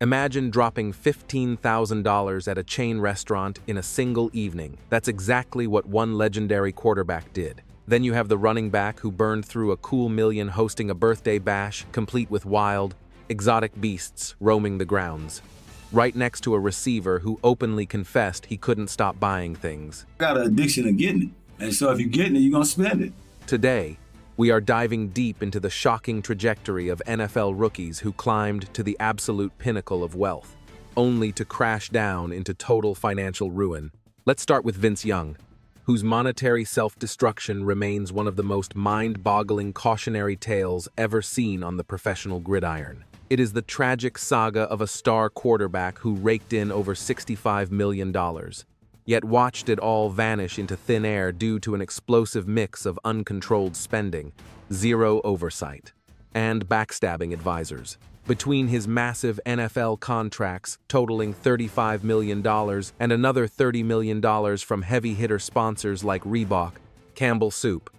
Imagine dropping $15,000 at a chain restaurant in a single evening. That's exactly what one legendary quarterback did. Then you have the running back who burned through a cool million hosting a birthday bash, complete with wild, exotic beasts roaming the grounds. Right next to a receiver who openly confessed he couldn't stop buying things. Got an addiction of getting it. And so if you're getting it, you're going to spend it. Today, we are diving deep into the shocking trajectory of NFL rookies who climbed to the absolute pinnacle of wealth, only to crash down into total financial ruin. Let's start with Vince Young, whose monetary self-destruction remains one of the most mind-boggling cautionary tales ever seen on the professional gridiron. It is the tragic saga of a star quarterback who raked in over $65 million, yet watched it all vanish into thin air due to an explosive mix of uncontrolled spending, zero oversight, and backstabbing advisors. Between his massive NFL contracts totaling $35 million and another $30 million from heavy-hitter sponsors like Reebok, Campbell Soup,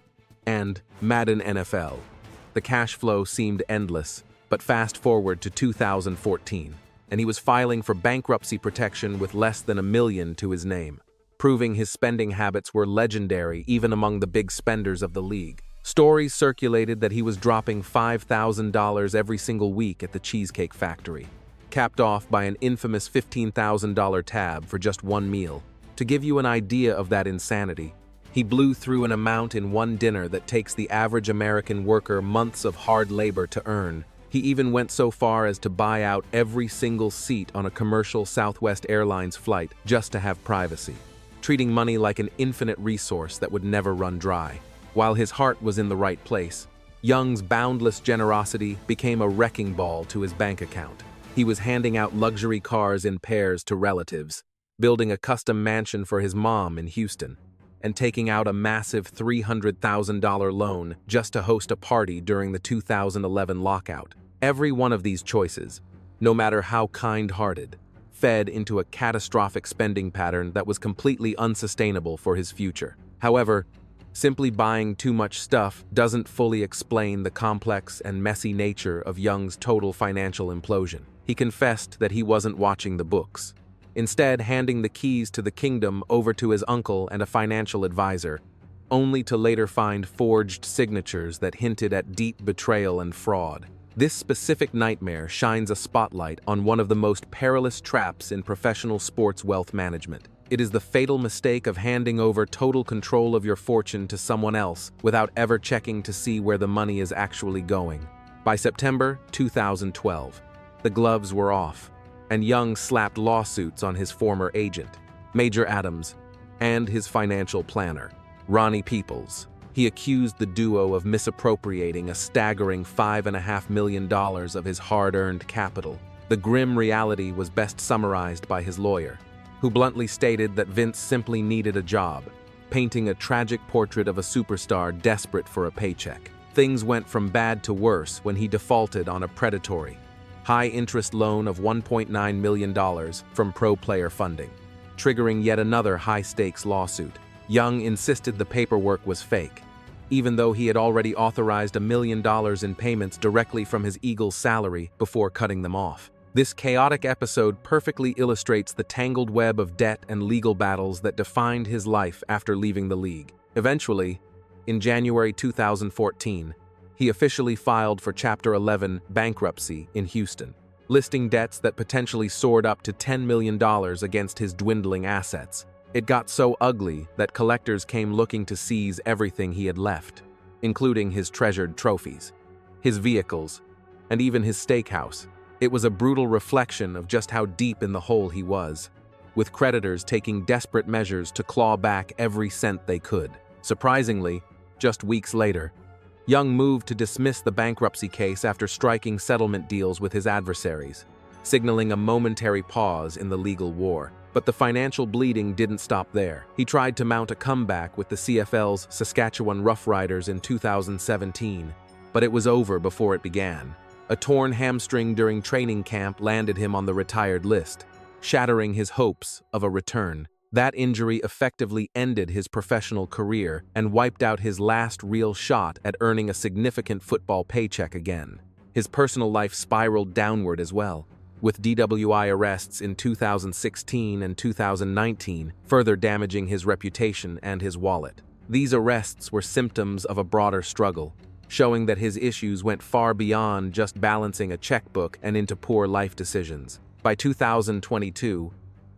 and Madden NFL, the cash flow seemed endless. But fast forward to 2014, and he was filing for bankruptcy protection with less than $1 million to his name, proving his spending habits were legendary even among the big spenders of the league. Stories circulated that he was dropping $5,000 every single week at the Cheesecake Factory, capped off by an infamous $15,000 tab for just one meal. To give you an idea of that insanity, he blew through an amount in one dinner that takes the average American worker months of hard labor to earn. He even went so far as to buy out every single seat on a commercial Southwest Airlines flight just to have privacy, treating money like an infinite resource that would never run dry. While his heart was in the right place, Young's boundless generosity became a wrecking ball to his bank account. He was handing out luxury cars in pairs to relatives, building a custom mansion for his mom in Houston, and taking out a massive $300,000 loan just to host a party during the 2011 lockout. Every one of these choices, no matter how kind-hearted, fed into a catastrophic spending pattern that was completely unsustainable for his future. However, simply buying too much stuff doesn't fully explain the complex and messy nature of Young's total financial implosion. He confessed that he wasn't watching the books, instead handing the keys to the kingdom over to his uncle and a financial advisor, only to later find forged signatures that hinted at deep betrayal and fraud. This specific nightmare shines a spotlight on one of the most perilous traps in professional sports wealth management. It is the fatal mistake of handing over total control of your fortune to someone else without ever checking to see where the money is actually going. By September 2012, the gloves were off, and Young slapped lawsuits on his former agent, Major Adams, and his financial planner, Ronnie Peoples. He accused the duo of misappropriating a staggering $5.5 million of his hard-earned capital. The grim reality was best summarized by his lawyer, who bluntly stated that Vince simply needed a job, painting a tragic portrait of a superstar desperate for a paycheck. Things went from bad to worse when he defaulted on a predatory, high-interest loan of $1.9 million from Pro Player Funding, triggering yet another high-stakes lawsuit. Young insisted the paperwork was fake, even though he had already authorized $1 million in payments directly from his Eagles' salary before cutting them off. This chaotic episode perfectly illustrates the tangled web of debt and legal battles that defined his life after leaving the league. Eventually, in January 2014, he officially filed for Chapter 11 bankruptcy in Houston, listing debts that potentially soared up to $10 million against his dwindling assets. It got so ugly that collectors came looking to seize everything he had left, including his treasured trophies, his vehicles, and even his steakhouse. It was a brutal reflection of just how deep in the hole he was, with creditors taking desperate measures to claw back every cent they could. Surprisingly, just weeks later, Young moved to dismiss the bankruptcy case after striking settlement deals with his adversaries, signaling a momentary pause in the legal war. But the financial bleeding didn't stop there. He tried to mount a comeback with the CFL's Saskatchewan Roughriders in 2017, but it was over before it began. A torn hamstring during training camp landed him on the retired list, shattering his hopes of a return. That injury effectively ended his professional career and wiped out his last real shot at earning a significant football paycheck again. His personal life spiraled downward as well. with DWI arrests in 2016 and 2019 further damaging his reputation and his wallet. These arrests were symptoms of a broader struggle, showing that his issues went far beyond just balancing a checkbook and into poor life decisions. By 2022,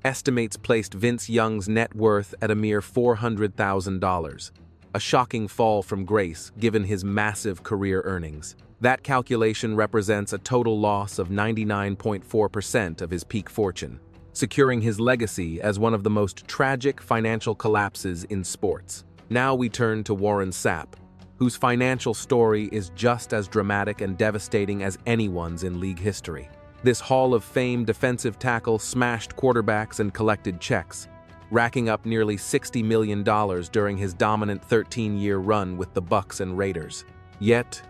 estimates placed Vince Young's net worth at a mere $400,000, a shocking fall from grace given his massive career earnings. That calculation represents a total loss of 99.4% of his peak fortune, securing his legacy as one of the most tragic financial collapses in sports. Now we turn to Warren Sapp, whose financial story is just as dramatic and devastating as anyone's in league history. This Hall of Fame defensive tackle smashed quarterbacks and collected checks, racking up nearly $60 million during his dominant 13-year run with the Bucs and Raiders. Yet,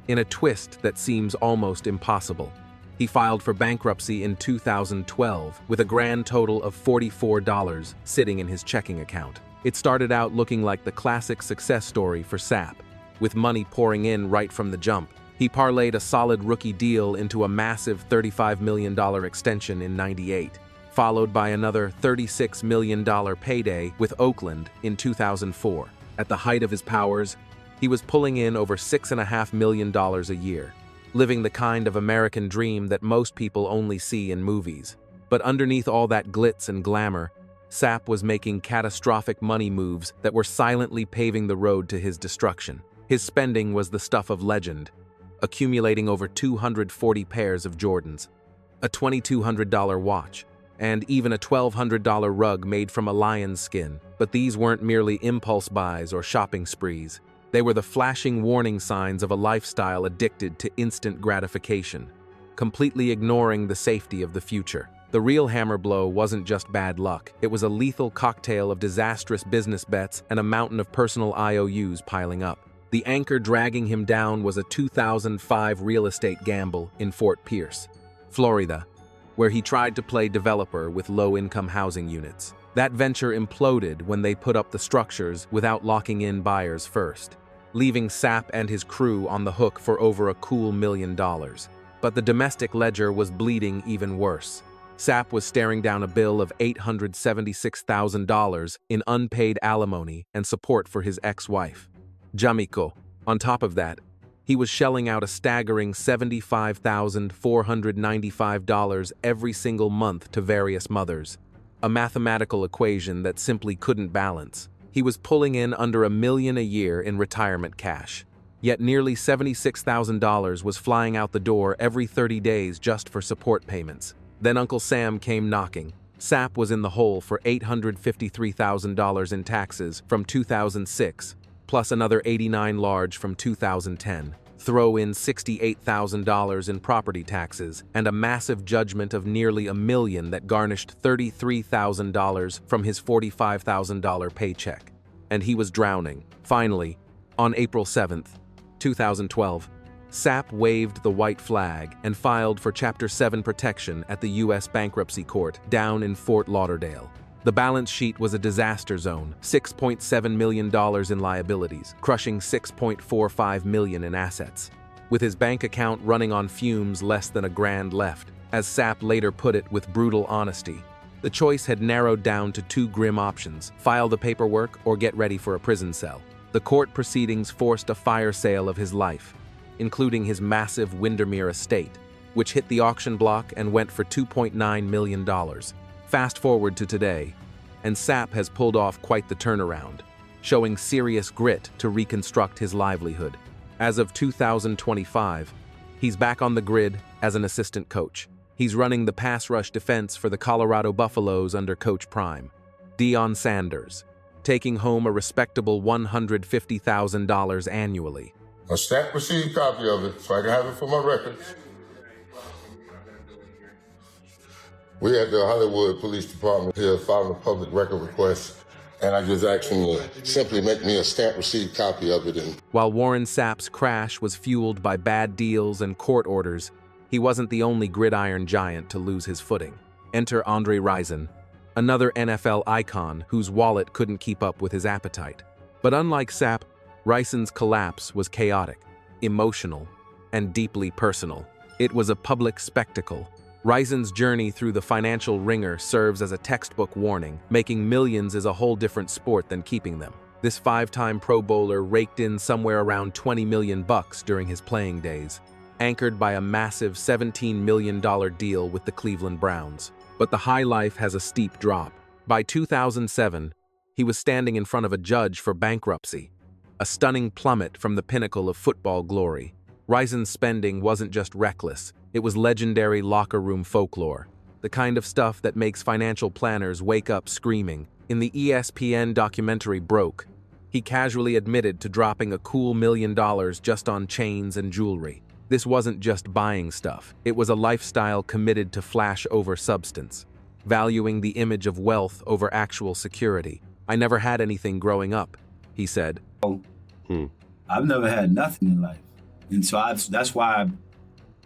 in a twist that seems almost impossible, he filed for bankruptcy in 2012 with a grand total of $44 sitting in his checking account. It started out looking like the classic success story for Sapp, with money pouring in right from the jump. He parlayed a solid rookie deal into a massive $35 million extension in '98, followed by another $36 million payday with Oakland in 2004. At the height of his powers, he was pulling in over $6.5 million a year, living the kind of American dream that most people only see in movies. But underneath all that glitz and glamour, Sapp was making catastrophic money moves that were silently paving the road to his destruction. His spending was the stuff of legend, accumulating over 240 pairs of Jordans, a $2,200 watch, and even a $1,200 rug made from a lion's skin. But these weren't merely impulse buys or shopping sprees. They were the flashing warning signs of a lifestyle addicted to instant gratification, completely ignoring the safety of the future. The real hammer blow wasn't just bad luck. It was a lethal cocktail of disastrous business bets and a mountain of personal IOUs piling up. The anchor dragging him down was a 2005 real estate gamble in Fort Pierce, Florida, where he tried to play developer with low-income housing units. That venture imploded when they put up the structures without locking in buyers first, leaving Sapp and his crew on the hook for over a cool $1 million. But the domestic ledger was bleeding even worse. Sapp was staring down a bill of $876,000 in unpaid alimony and support for his ex-wife, Jamiko. On top of that, he was shelling out a staggering $75,495 every single month to various mothers, a mathematical equation that simply couldn't balance. He was pulling in under $1 million a year in retirement cash, yet nearly $76,000 was flying out the door every 30 days just for support payments. Then Uncle Sam came knocking. Sapp was in the hole for $853,000 in taxes from 2006, plus another $89,000 large from 2010. Throw in $68,000 in property taxes and a massive judgment of nearly $1 million that garnished $33,000 from his $45,000 paycheck. And he was drowning. Finally, on April 7th, 2012, Sapp waved the white flag and filed for Chapter 7 protection at the U.S. Bankruptcy Court down in Fort Lauderdale. The balance sheet was a disaster zone, $6.7 million in liabilities, crushing $6.45 million in assets. With his bank account running on fumes, less than $1,000 left. As Sapp later put it with brutal honesty, the choice had narrowed down to two grim options: file the paperwork or get ready for a prison cell. The court proceedings forced a fire sale of his life, including his massive Windermere estate, which hit the auction block and went for $2.9 million. Fast forward to today, and Sapp has pulled off quite the turnaround, showing serious grit to reconstruct his livelihood. As of 2025, he's back on the grid as an assistant coach. He's running the pass rush defense for the Colorado Buffaloes under Coach Prime, Deion Sanders, taking home a respectable $150,000 annually. A stamped received copy of it so I can have it for my records. We at the Hollywood Police Department here filing a public record request, and I just asked them to simply make me a stamped received copy of it. While Warren Sapp's crash was fueled by bad deals and court orders, he wasn't the only gridiron giant to lose his footing. Enter Andre Rison, another NFL icon whose wallet couldn't keep up with his appetite. But unlike Sapp, Rison's collapse was chaotic, emotional, and deeply personal. It was a public spectacle, Rison's journey through the financial ringer serves as a textbook warning. Making millions is a whole different sport than keeping them. This five-time Pro Bowler raked in somewhere around $20 million during his playing days, anchored by a massive $17 million deal with the Cleveland Browns. But the high life has a steep drop. By 2007, he was standing in front of a judge for bankruptcy, a stunning plummet from the pinnacle of football glory. Rison's spending wasn't just reckless, it was legendary locker room folklore, the kind of stuff that makes financial planners wake up screaming. In the ESPN documentary Broke, he casually admitted to dropping a cool $1 million just on chains and jewelry. This wasn't just buying stuff, it was a lifestyle committed to flash over substance, valuing the image of wealth over actual security. "I never had anything growing up," he said. I've never had nothing in life. And so that's why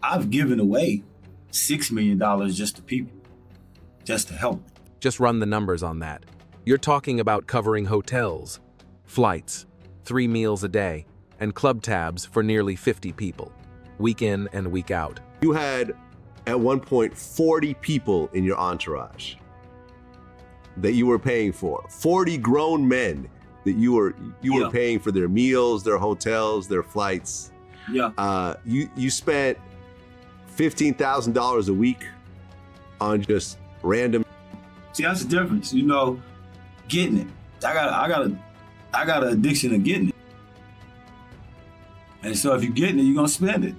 I've given away $6 million just to people, just to help. Just run the numbers on that. You're talking about covering hotels, flights, 3 meals a day, and club tabs for nearly 50 people, week in and week out. You had, at one point, 40 people in your entourage that you were paying for. 40 grown men that you were paying for their meals, their hotels, their flights. Yeah. You spent $15,000 a week on just random. See, that's the difference. Getting it. I got an addiction of getting it. And so if you're getting it, you're gonna spend it.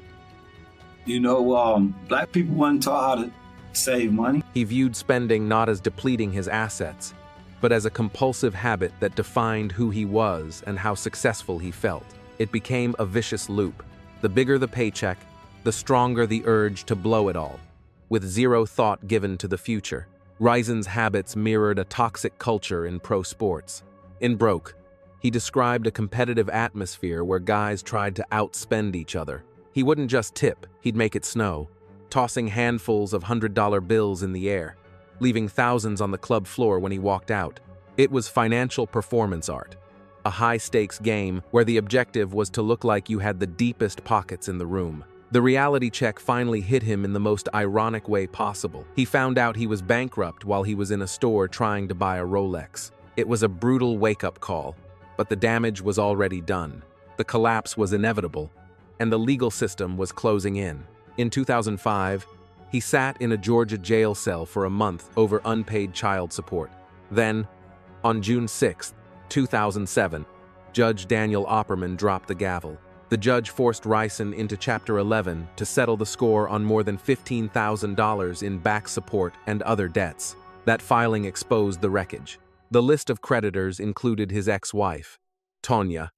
Black people weren't taught how to save money. He viewed spending not as depleting his assets, but as a compulsive habit that defined who he was and how successful he felt. It became a vicious loop. The bigger the paycheck, the stronger the urge to blow it all, with zero thought given to the future. Rison's habits mirrored a toxic culture in pro sports. In Broke, he described a competitive atmosphere where guys tried to outspend each other. He wouldn't just tip, he'd make it snow, tossing handfuls of $100 bills in the air, leaving thousands on the club floor when he walked out. It was financial performance art, a high-stakes game where the objective was to look like you had the deepest pockets in the room. The reality check finally hit him in the most ironic way possible. He found out he was bankrupt while he was in a store trying to buy a Rolex. It was a brutal wake-up call, but the damage was already done. The collapse was inevitable, and the legal system was closing in. In 2005, he sat in a Georgia jail cell for a month over unpaid child support. Then, on June 6, 2007, Judge Daniel Opperman dropped the gavel. The judge forced Rison into Chapter 11 to settle the score on more than $15,000 in back support and other debts. That filing exposed the wreckage. The list of creditors included his ex-wife, Tonya,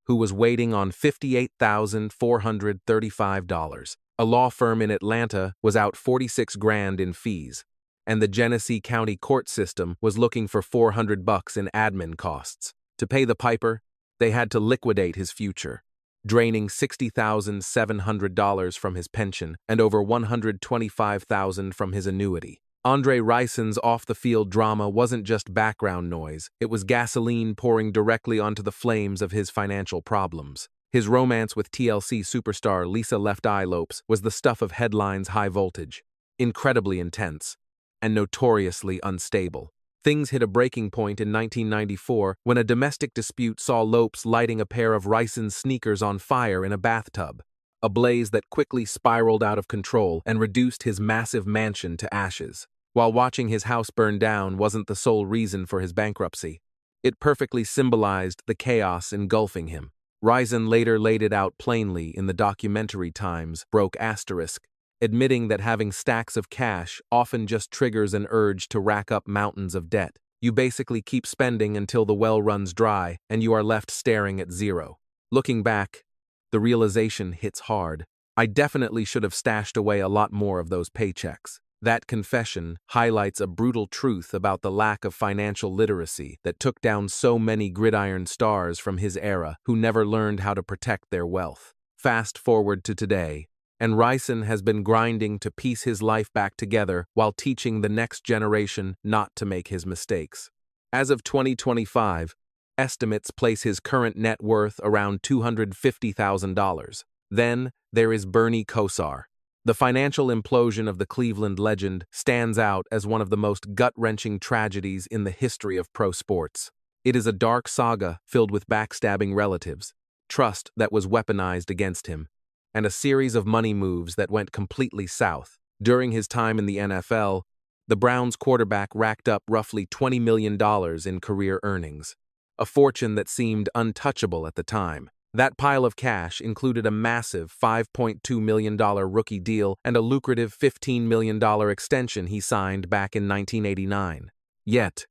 who was waiting on $58,435. A law firm in Atlanta was out $46,000 in fees, and the Genesee County court system was looking for $400 in admin costs. To pay the piper, they had to liquidate his future, draining $60,700 from his pension and over $125,000 from his annuity. Andre Rison's off-the-field drama wasn't just background noise, it was gasoline pouring directly onto the flames of his financial problems. His romance with TLC superstar Lisa Left Eye Lopes was the stuff of headlines high voltage, incredibly intense, and notoriously unstable. Things hit a breaking point in 1994 when a domestic dispute saw Lopes lighting a pair of Rison's sneakers on fire in a bathtub, a blaze that quickly spiraled out of control and reduced his massive mansion to ashes. While watching his house burn down wasn't the sole reason for his bankruptcy, it perfectly symbolized the chaos engulfing him. Rison later laid it out plainly in the documentary Times Broke asterisk, admitting that having stacks of cash often just triggers an urge to rack up mountains of debt. You basically keep spending until the well runs dry and you are left staring at zero. Looking back, the realization hits hard. I definitely should have stashed away a lot more of those paychecks. That confession highlights a brutal truth about the lack of financial literacy that took down so many gridiron stars from his era who never learned how to protect their wealth. Fast forward to today, and Rison has been grinding to piece his life back together while teaching the next generation not to make his mistakes. As of 2025, estimates place his current net worth around $250,000. Then there is Bernie Kosar, The financial implosion of the Cleveland legend stands out as one of the most gut-wrenching tragedies in the history of pro sports. It is a dark saga filled with backstabbing relatives, trust that was weaponized against him, and a series of money moves that went completely south. During his time in the NFL, the Browns quarterback racked up roughly $20 million in career earnings, a fortune that seemed untouchable at the time. That pile of cash included a massive $5.2 million rookie deal and a lucrative $15 million extension he signed back in 1989. Yet,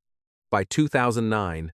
by 2009,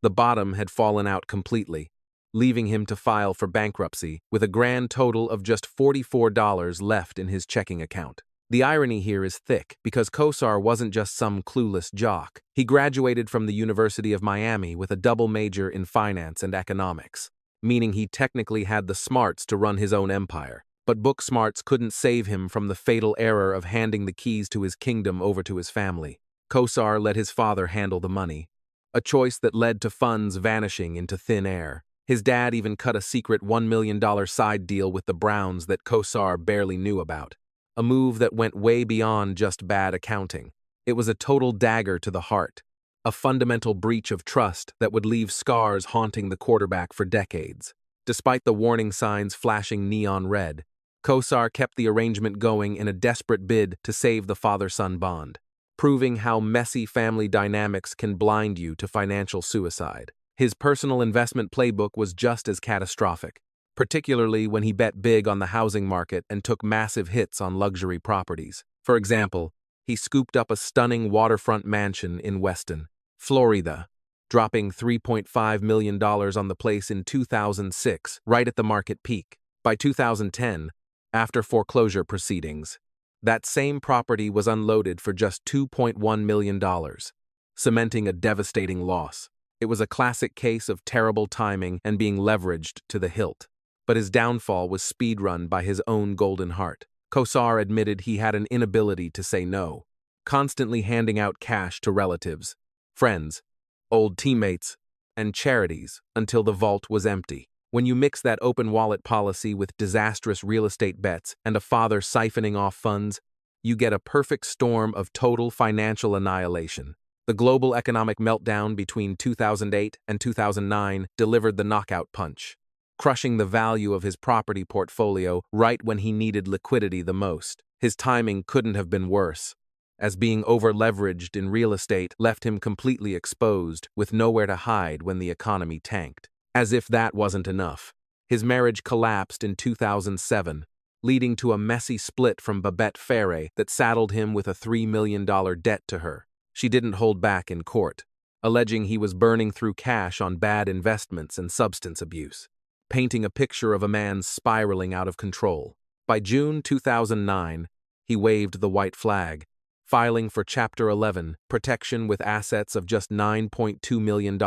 the bottom had fallen out completely, leaving him to file for bankruptcy with a grand total of just $44 left in his checking account. The irony here is thick because Kosar wasn't just some clueless jock. He graduated from the University of Miami with a double major in finance and economics, meaning he technically had the smarts to run his own empire. But book smarts couldn't save him from the fatal error of handing the keys to his kingdom over to his family. Kosar let his father handle the money, a choice that led to funds vanishing into thin air. His dad even cut a secret $1 million side deal with the Browns that Kosar barely knew about, a move that went way beyond just bad accounting. It was a total dagger to the heart, a fundamental breach of trust that would leave scars haunting the quarterback for decades. Despite the warning signs flashing neon red, Kosar kept the arrangement going in a desperate bid to save the father-son bond, proving how messy family dynamics can blind you to financial suicide. His personal investment playbook was just as catastrophic, particularly when he bet big on the housing market and took massive hits on luxury properties. For example, he scooped up a stunning waterfront mansion in Weston, Florida, dropping $3.5 million on the place in 2006, right at the market peak. By 2010, after foreclosure proceedings, that same property was unloaded for just $2.1 million, cementing a devastating loss. It was a classic case of terrible timing and being leveraged to the hilt. But his downfall was speedrun by his own golden heart. Kosar admitted he had an inability to say no, constantly handing out cash to relatives, friends, old teammates, and charities until the vault was empty. When you mix that open wallet policy with disastrous real estate bets and a father siphoning off funds, you get a perfect storm of total financial annihilation. The global economic meltdown between 2008 and 2009 delivered the knockout punch, crushing the value of his property portfolio right when he needed liquidity the most. His timing couldn't have been worse, as being over-leveraged in real estate left him completely exposed, with nowhere to hide when the economy tanked. As if that wasn't enough, his marriage collapsed in 2007, leading to a messy split from Babette Ferre that saddled him with a $3 million debt to her. She didn't hold back in court, alleging he was burning through cash on bad investments and substance abuse, painting a picture of a man spiraling out of control. By June 2009, he waved the white flag, filing for Chapter 11, protection with assets of just $9.2 million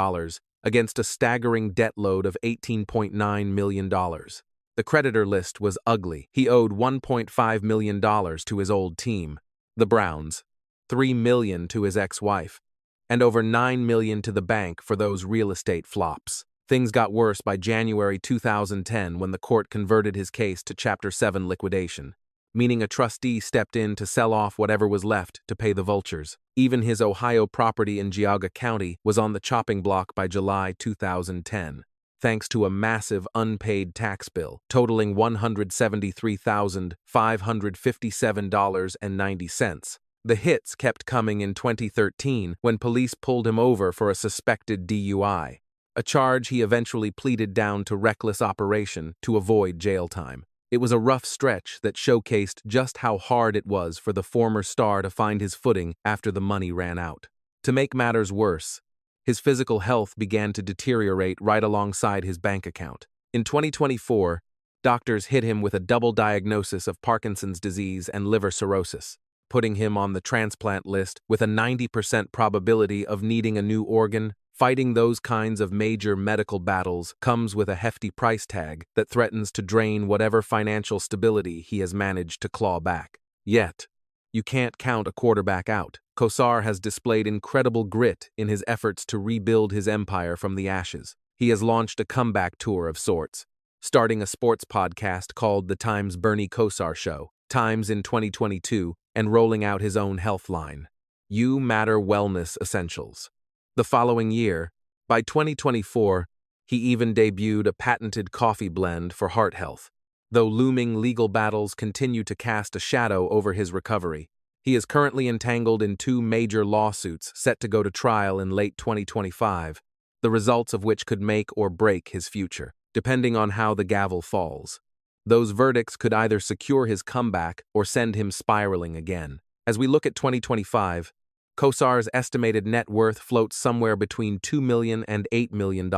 against a staggering debt load of $18.9 million. The creditor list was ugly. He owed $1.5 million to his old team, the Browns, $3 million to his ex-wife, and over $9 million to the bank for those real estate flops. Things got worse by January 2010 when the court converted his case to Chapter 7 liquidation, meaning a trustee stepped in to sell off whatever was left to pay the vultures. Even his Ohio property in Geauga County was on the chopping block by July 2010, thanks to a massive unpaid tax bill totaling $173,557.90. The hits kept coming in 2013 when police pulled him over for a suspected DUI, a charge he eventually pleaded down to reckless operation to avoid jail time. It was a rough stretch that showcased just how hard it was for the former star to find his footing after the money ran out. To make matters worse, his physical health began to deteriorate right alongside his bank account. In 2024, doctors hit him with a double diagnosis of Parkinson's disease and liver cirrhosis, putting him on the transplant list with a 90% probability of needing a new organ. Fighting those kinds of major medical battles comes with a hefty price tag that threatens to drain whatever financial stability he has managed to claw back. Yet, you can't count a quarterback out. Kosar has displayed incredible grit in his efforts to rebuild his empire from the ashes. He has launched a comeback tour of sorts, starting a sports podcast called The Times Bernie Kosar Show, times in 2022 and rolling out his own health line, You Matter Wellness Essentials. The following year, by 2024, he even debuted a patented coffee blend for heart health. Though looming legal battles continue to cast a shadow over his recovery, he is currently entangled in 2 major lawsuits set to go to trial in late 2025, the results of which could make or break his future, depending on how the gavel falls. Those verdicts could either secure his comeback or send him spiraling again. As we look at 2025, Kosar's estimated net worth floats somewhere between $2 million and $8 million.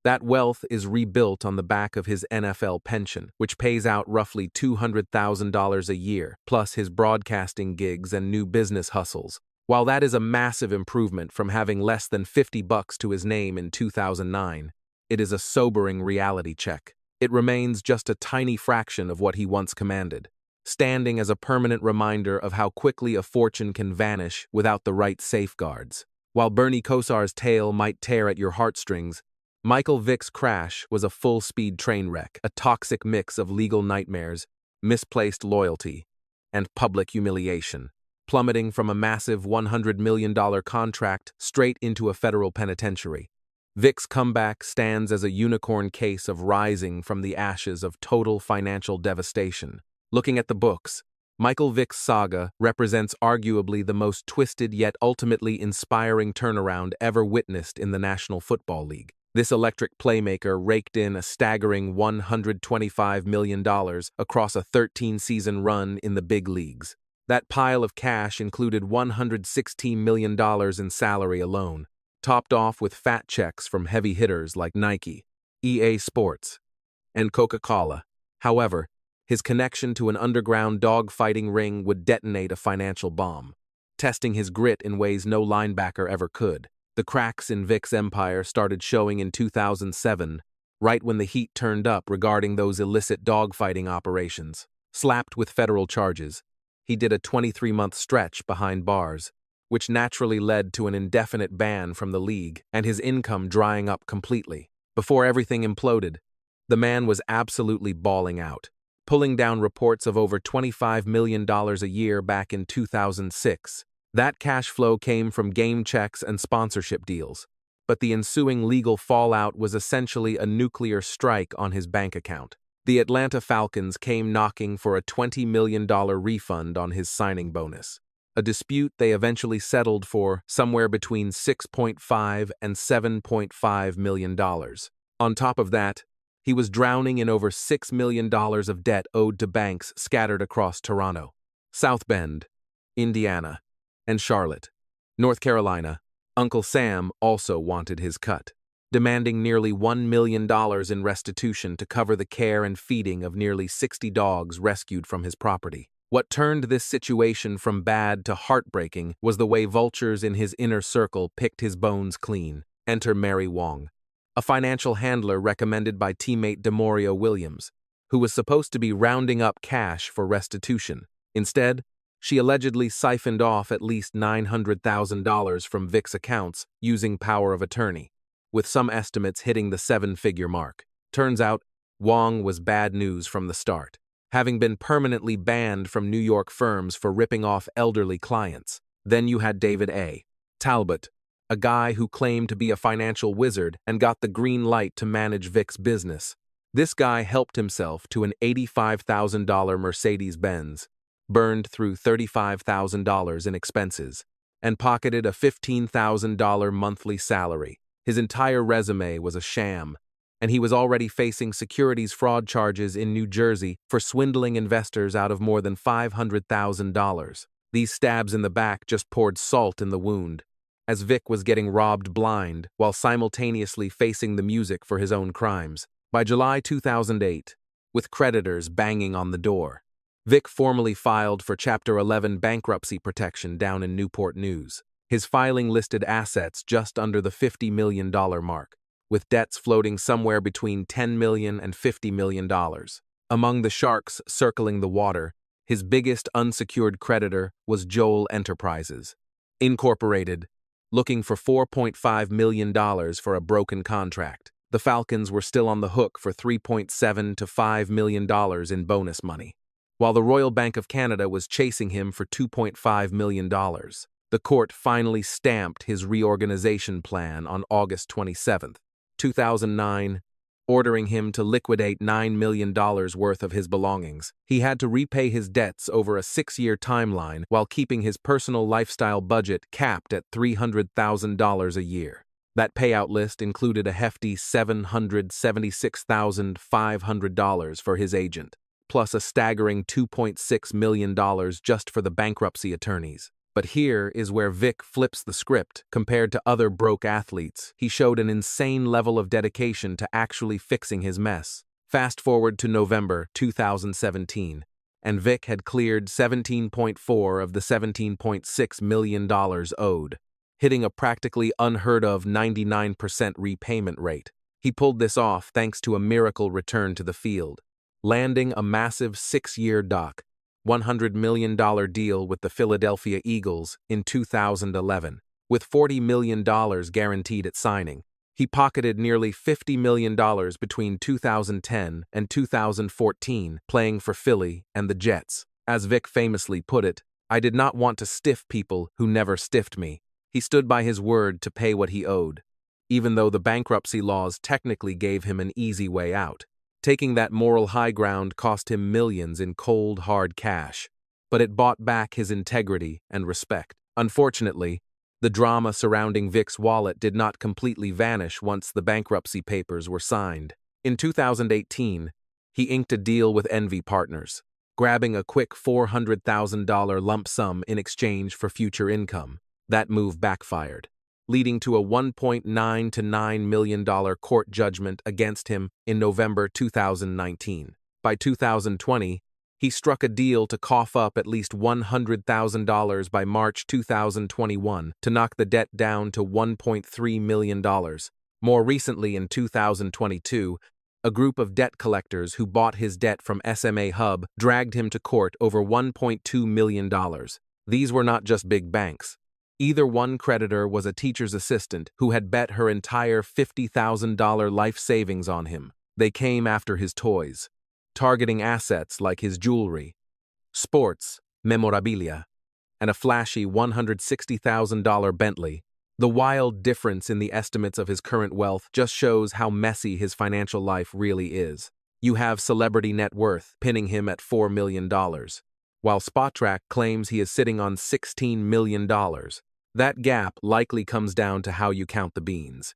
That wealth is rebuilt on the back of his NFL pension, which pays out roughly $200,000 a year, plus his broadcasting gigs and new business hustles. While that is a massive improvement from having less than $50 to his name in 2009, it is a sobering reality check. It remains just a tiny fraction of what he once commanded, standing as a permanent reminder of how quickly a fortune can vanish without the right safeguards. While Bernie Kosar's tale might tear at your heartstrings, Michael Vick's crash was a full-speed train wreck, a toxic mix of legal nightmares, misplaced loyalty, and public humiliation, plummeting from a massive $100 million contract straight into a federal penitentiary. Vick's comeback stands as a unicorn case of rising from the ashes of total financial devastation. Looking at the books, Michael Vick's saga represents arguably the most twisted yet ultimately inspiring turnaround ever witnessed in the National Football League. This electric playmaker raked in a staggering $125 million across a 13-season run in the big leagues. That pile of cash included $116 million in salary alone, topped off with fat checks from heavy hitters like Nike, EA Sports, and Coca-Cola. However, his connection to an underground dog-fighting ring would detonate a financial bomb, testing his grit in ways no linebacker ever could. The cracks in Vick's empire started showing in 2007, right when the heat turned up regarding those illicit dogfighting operations. Slapped with federal charges, he did a 23-month stretch behind bars, which naturally led to an indefinite ban from the league and his income drying up completely. Before everything imploded, the man was absolutely bawling out, pulling down reports of over $25 million a year back in 2006. That cash flow came from game checks and sponsorship deals, but the ensuing legal fallout was essentially a nuclear strike on his bank account. The Atlanta Falcons came knocking for a $20 million refund on his signing bonus, a dispute they eventually settled for somewhere between $6.5 and $7.5 million. On top of that, he was drowning in over $6 million of debt owed to banks scattered across Toronto, South Bend, Indiana, and Charlotte, North Carolina. Uncle Sam also wanted his cut, demanding nearly $1 million in restitution to cover the care and feeding of nearly 60 dogs rescued from his property. What turned this situation from bad to heartbreaking was the way vultures in his inner circle picked his bones clean. Enter Mary Wong, a financial handler recommended by teammate Demorio Williams, who was supposed to be rounding up cash for restitution. Instead, she allegedly siphoned off at least $900,000 from Vick's accounts using power of attorney, with some estimates hitting the 7-figure mark. Turns out, Wong was bad news from the start, having been permanently banned from New York firms for ripping off elderly clients. Then you had David A. Talbot, a guy who claimed to be a financial wizard and got the green light to manage Vick's business. This guy helped himself to an $85,000 Mercedes-Benz, burned through $35,000 in expenses, and pocketed a $15,000 monthly salary. His entire resume was a sham, and he was already facing securities fraud charges in New Jersey for swindling investors out of more than $500,000. These stabs in the back just poured salt in the wound, as Vick was getting robbed blind while simultaneously facing the music for his own crimes. By July 2008, with creditors banging on the door, Vick formally filed for Chapter 11 bankruptcy protection down in Newport News. His filing listed assets just under the $50 million mark, with debts floating somewhere between $10 million and $50 million. Among the sharks circling the water, his biggest unsecured creditor was Joel Enterprises, Incorporated, looking for $4.5 million for a broken contract. The Falcons were still on the hook for $3.7 to $5 million in bonus money. while the Royal Bank of Canada was chasing him for $2.5 million. The court finally stamped his reorganization plan on August 27, 2009, ordering him to liquidate $9 million worth of his belongings. He had to repay his debts over a 6-year timeline while keeping his personal lifestyle budget capped at $300,000 a year. That payout list included a hefty $776,500 for his agent, plus a staggering $2.6 million just for the bankruptcy attorneys. But here is where Vick flips the script. Compared to other broke athletes, he showed an insane level of dedication to actually fixing his mess. Fast forward to November 2017, and Vick had cleared 17.4 of the $17.6 million owed, hitting a practically unheard of 99% repayment rate. He pulled this off thanks to a miracle return to the field, landing a massive 6-year $100 million deal with the Philadelphia Eagles in 2011, with $40 million guaranteed at signing. He pocketed nearly $50 million between 2010 and 2014 playing for Philly and the Jets. As Vick famously put it, "I did not want to stiff people who never stiffed me." He stood by his word to pay what he owed, even though the bankruptcy laws technically gave him an easy way out. Taking that moral high ground cost him millions in cold, hard cash, but it bought back his integrity and respect. Unfortunately, the drama surrounding Vick's wallet did not completely vanish once the bankruptcy papers were signed. In 2018, he inked a deal with Envy Partners, grabbing a quick $400,000 lump sum in exchange for future income. That move backfired, leading to a $1.9 to $9 million court judgment against him in November 2019. By 2020, he struck a deal to cough up at least $100,000 by March 2021 to knock the debt down to $1.3 million. More recently, in 2022, a group of debt collectors who bought his debt from SMA Hub dragged him to court over $1.2 million. These were not just big banks. Either one creditor was a teacher's assistant who had bet her entire $50,000 life savings on him. They came after his toys, targeting assets like his jewelry, sports, memorabilia, and a flashy $160,000 Bentley. The wild difference in the estimates of his current wealth just shows how messy his financial life really is. You have celebrity net worth pinning him at $4 million, while SpotTrack claims he is sitting on $16 million. That gap likely comes down to how you count the beans,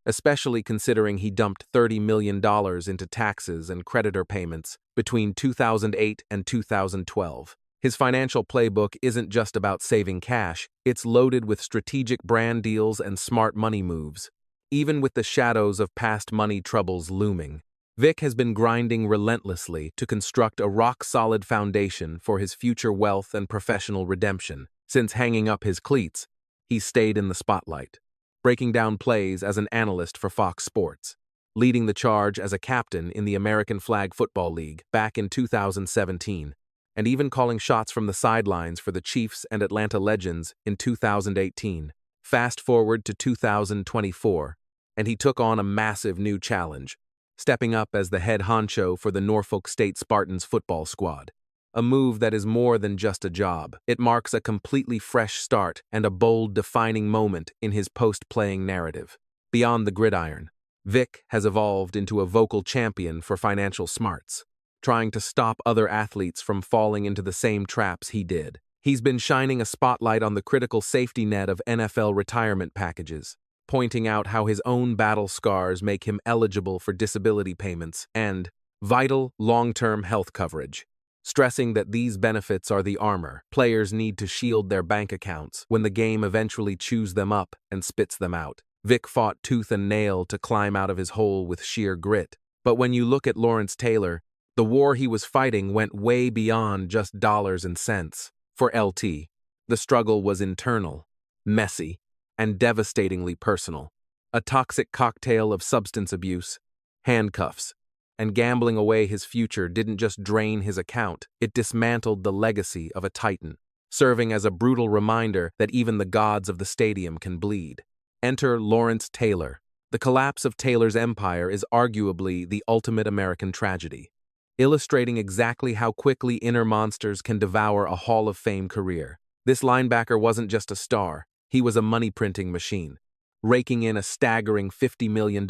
especially considering he dumped $30 million into taxes and creditor payments between 2008 and 2012. His financial playbook isn't just about saving cash, it's loaded with strategic brand deals and smart money moves. Even with the shadows of past money troubles looming, Vick has been grinding relentlessly to construct a rock-solid foundation for his future wealth and professional redemption. Since hanging up his cleats, he's stayed in the spotlight, breaking down plays as an analyst for Fox Sports, leading the charge as a captain in the American Flag Football League back in 2017, and even calling shots from the sidelines for the Chiefs and Atlanta Legends in 2018. Fast forward to 2024, and he took on a massive new challenge, stepping up as the head honcho for the Norfolk State Spartans football squad. A move that is more than just a job. It marks a completely fresh start and a bold, defining moment in his post-playing narrative. Beyond the gridiron, Vick has evolved into a vocal champion for financial smarts, trying to stop other athletes from falling into the same traps he did. He's been shining a spotlight on the critical safety net of NFL retirement packages, pointing out how his own battle scars make him eligible for disability payments and vital long-term health coverage, stressing that these benefits are the armor players need to shield their bank accounts when the game eventually chews them up and spits them out. Vick fought tooth and nail to climb out of his hole with sheer grit. But when you look at Lawrence Taylor, the war he was fighting went way beyond just dollars and cents. For LT, the struggle was internal, messy, and devastatingly personal. A toxic cocktail of substance abuse, handcuffs, and gambling away his future didn't just drain his account, it dismantled the legacy of a titan, serving as a brutal reminder that even the gods of the stadium can bleed. Enter Lawrence Taylor. The collapse of Taylor's empire is arguably the ultimate American tragedy. illustrating exactly how quickly inner monsters can devour a Hall of Fame career. This linebacker wasn't just a star, he was a money-printing machine, raking in a staggering $50 million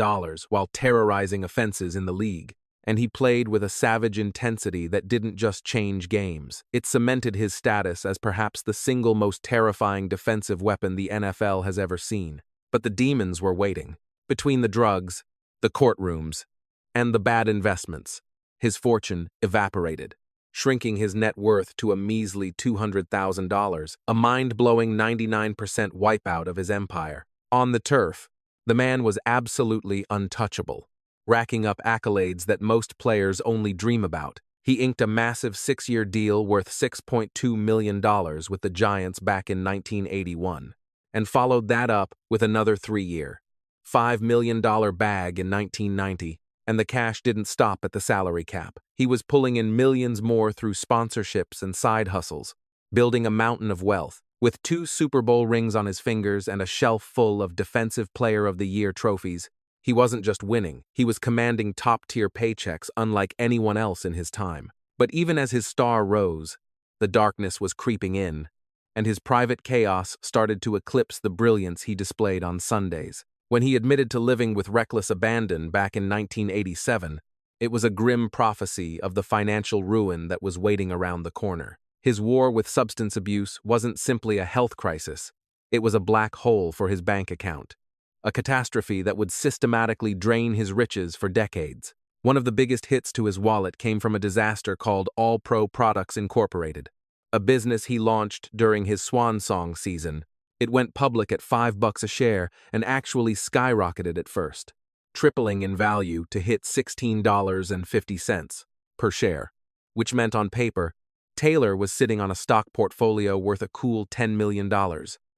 while terrorizing offenses in the league. And he played with a savage intensity that didn't just change games. It cemented his status as perhaps the single most terrifying defensive weapon the NFL has ever seen. But the demons were waiting. Between the drugs, the courtrooms, and the bad investments, his fortune evaporated, shrinking his net worth to a measly $200,000, a mind-blowing 99% wipeout of his empire. On the turf, the man was absolutely untouchable, racking up accolades that most players only dream about. He inked a massive 6-year deal worth $6.2 million with the Giants back in 1981, and followed that up with another 3-year, $5 million bag in 1990, and the cash didn't stop at the salary cap. He was pulling in millions more through sponsorships and side hustles, building a mountain of wealth. With 2 Super Bowl rings on his fingers and a shelf full of Defensive Player of the Year trophies, he wasn't just winning, he was commanding top-tier paychecks unlike anyone else in his time. But even as his star rose, the darkness was creeping in, and his private chaos started to eclipse the brilliance he displayed on Sundays. When he admitted to living with reckless abandon back in 1987, it was a grim prophecy of the financial ruin that was waiting around the corner. His war with substance abuse wasn't simply a health crisis, it was a black hole for his bank account, a catastrophe that would systematically drain his riches for decades. One of the biggest hits to his wallet came from a disaster called All Pro Products Incorporated, a business he launched during his swan song season. It went public at $5 a share and actually skyrocketed at first, tripling in value to hit $16.50 per share, which meant on paper, Taylor was sitting on a stock portfolio worth a cool $10 million.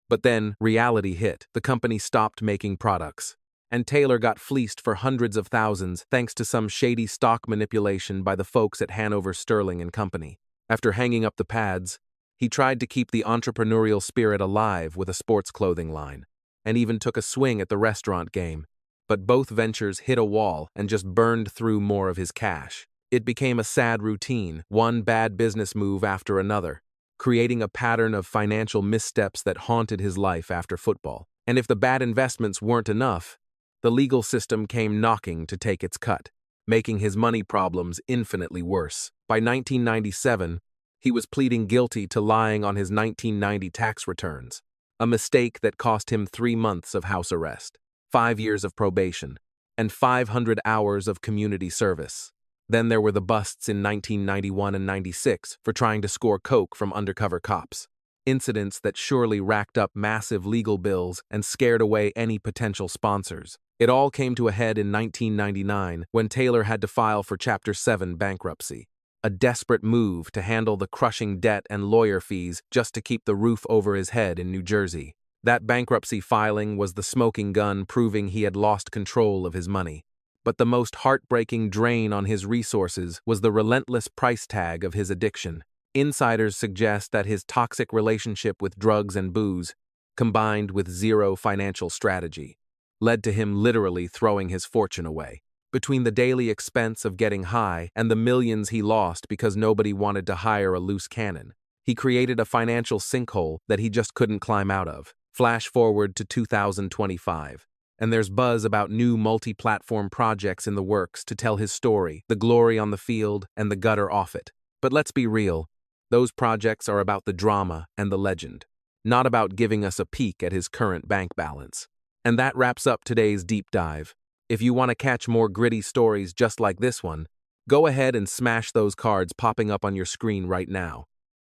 But then reality hit. The company stopped making products, and Taylor got fleeced for hundreds of thousands thanks to some shady stock manipulation by the folks at Hanover Sterling and Company. After hanging up the pads, he tried to keep the entrepreneurial spirit alive with a sports clothing line, and even took a swing at the restaurant game. But both ventures hit a wall and just burned through more of his cash. It became a sad routine, one bad business move after another, creating a pattern of financial missteps that haunted his life after football. And if the bad investments weren't enough, the legal system came knocking to take its cut, making his money problems infinitely worse. By 1997, he was pleading guilty to lying on his 1990 tax returns, a mistake that cost him 3 months of house arrest, 5 years of probation, and 500 hours of community service. Then there were the busts in 1991 and 96 for trying to score coke from undercover cops, incidents that surely racked up massive legal bills and scared away any potential sponsors. It all came to a head in 1999 when Taylor had to file for Chapter 7 bankruptcy, a desperate move to handle the crushing debt and lawyer fees just to keep the roof over his head in New Jersey. That bankruptcy filing was the smoking gun proving he had lost control of his money. But the most heartbreaking drain on his resources was the relentless price tag of his addiction. Insiders suggest that his toxic relationship with drugs and booze, combined with zero financial strategy, led to him literally throwing his fortune away. Between the daily expense of getting high and the millions he lost because nobody wanted to hire a loose cannon, he created a financial sinkhole that he just couldn't climb out of. Flash forward to 2025. And there's buzz about new multi-platform projects in the works to tell his story, the glory on the field and the gutter off it. But let's be real, those projects are about the drama and the legend, not about giving us a peek at his current bank balance. And that wraps up today's deep dive. If you want to catch more gritty stories just like this one, go ahead and smash those cards popping up on your screen right now.